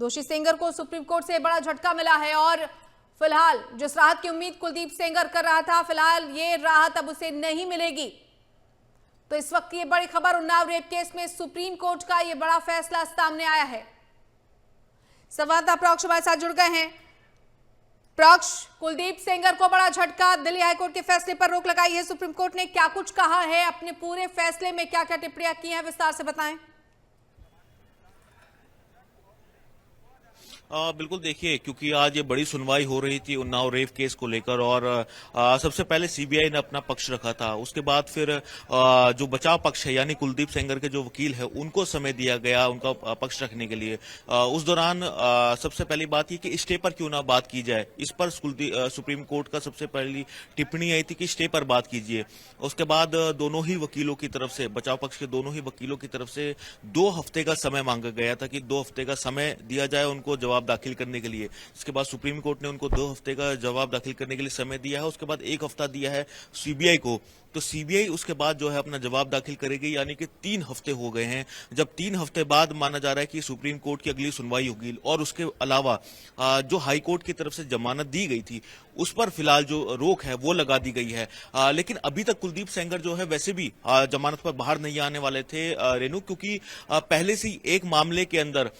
दोषी सेंगर को supreme court से बड़ा झटका मिला है और फिलहाल जिस राहत की उम्मीद कुलदीप सेंगर कर रहा था, फिलहाल ये राहत अब उसे नहीं मिलेगी। तो इस वक्त ये बड़ी खबर, उन्नाव रेप केस में सुप्रीम कोर्ट का ये बड़ा फैसला सामने आया है। संवाददाता प्रोक्ष हमारे साथ जुड़ गए हैं। प्रोक्ष, कुलदीप सेंगर को बड़ा झटका, दिल्ली हाईकोर्ट के फैसले पर रोक लगाई है सुप्रीम कोर्ट ने, क्या कुछ कहा है, अपने पूरे फैसले में क्या क्या टिप्पणियां की हैं, विस्तार से बताएं। बिल्कुल, देखिए, क्योंकि आज ये बड़ी सुनवाई हो रही थी उन्नाव रेप केस को लेकर और सबसे पहले सीबीआई ने अपना पक्ष रखा था। उसके बाद फिर जो बचाव पक्ष है यानी कुलदीप सेंगर के जो वकील है उनको समय दिया गया उनका पक्ष रखने के लिए। उस दौरान सबसे पहली बात ये कि स्टे पर क्यों ना बात की जाए, इस पर सुप्रीम कोर्ट का सबसे पहली टिप्पणी आई थी कि स्टे पर बात कीजिए। उसके बाद दोनों ही वकीलों की तरफ से, बचाव पक्ष के दोनों ही वकीलों की तरफ से 2 हफ्ते का समय मांगा गया था कि 2 हफ्ते का समय दिया जाए उनको जवाब दाखिल करने के लिए। इसके बाद सुप्रीम कोर्ट ने उनको 2 हफ्ते का जवाब दाखिल करने के लिए समय दिया है। उसके बाद 1 हफ्ता दिया है सीबीआई को। तो सीबीआई उसके बाद जो है अपना जवाब दाखिल करेगी, यानी कि 3 हफ्ते हो गए हैं। जब 3 हफ्ते बाद माना जा रहा है कि सुप्रीम कोर्ट की अगली सुनवाई होगी और उसके अलावा जो हाई कोर्ट की तरफ से जमानत दी गई थी उस पर फिलहाल जो रोक है वो लगा दी गई है। लेकिन अभी तक कुलदीप सेंगर जो है वैसे भी जमानत पर बाहर नहीं आने वाले थे रेनू, क्योंकि पहले से ही एक मामले के अंदर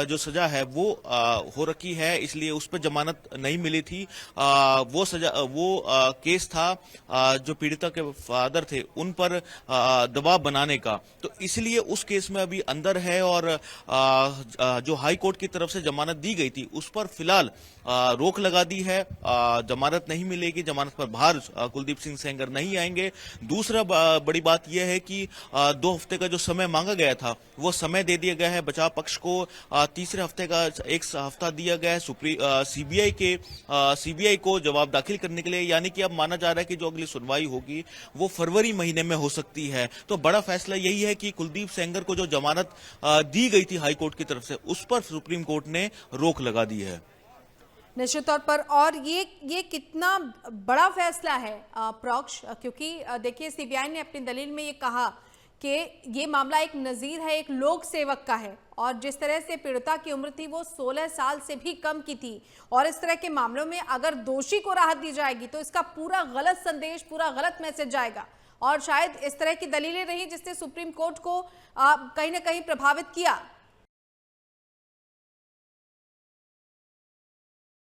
जो सजा है वो हो रखी है, इसलिए उस पर जमानत नहीं मिली थी। वो केस था जो पीड़िता के फादर थे उन पर दबाव बनाने का, तो इसलिए उस केस में अभी अंदर है। और जो हाई कोर्ट की तरफ से जमानत दी गई थी उस पर फिलहाल रोक लगा दी है, जमानत नहीं मिलेगी, जमानत पर बाहर कुलदीप सिंह सेंगर नहीं आएंगे। दूसरा बड़ी बात यह है कि 2 हफ्ते का जो समय मांगा गया था वो समय दे दिया गया है बचाव पक्ष को। तीसरे हफ्ते का 1 हफ्ता दिया गया है सीबीआई को जवाब दाखिल करने के लिए, यानी कि अब माना जा रहा है कि जो अगली सुनवाई होगी वो फरवरी महीने में हो सकती है। तो बड़ा फैसला यही है कि कुलदीप सेंगर को जो जमानत दी गई थी हाई कोर्ट की तरफ से उस पर सुप्रीम कोर्ट ने रोक लगा दी है। निश्चित तौर पर, और ये कितना बड़ा फैसला है प्रोक्ष, क्योंकि देखिए सीबीआई ने अपनी दलील में ये कहा कि ये मामला एक नजीर है, एक लोक सेवक का है, और जिस तरह से पीड़िता की उम्र थी वो 16 साल से भी कम की थी, और इस तरह के मामलों में अगर दोषी को राहत दी जाएगी तो इसका पूरा गलत संदेश, पूरा गलत मैसेज जाएगा, और शायद इस तरह की दलीलें रही जिसने सुप्रीम कोर्ट को कहीं ना कहीं प्रभावित किया।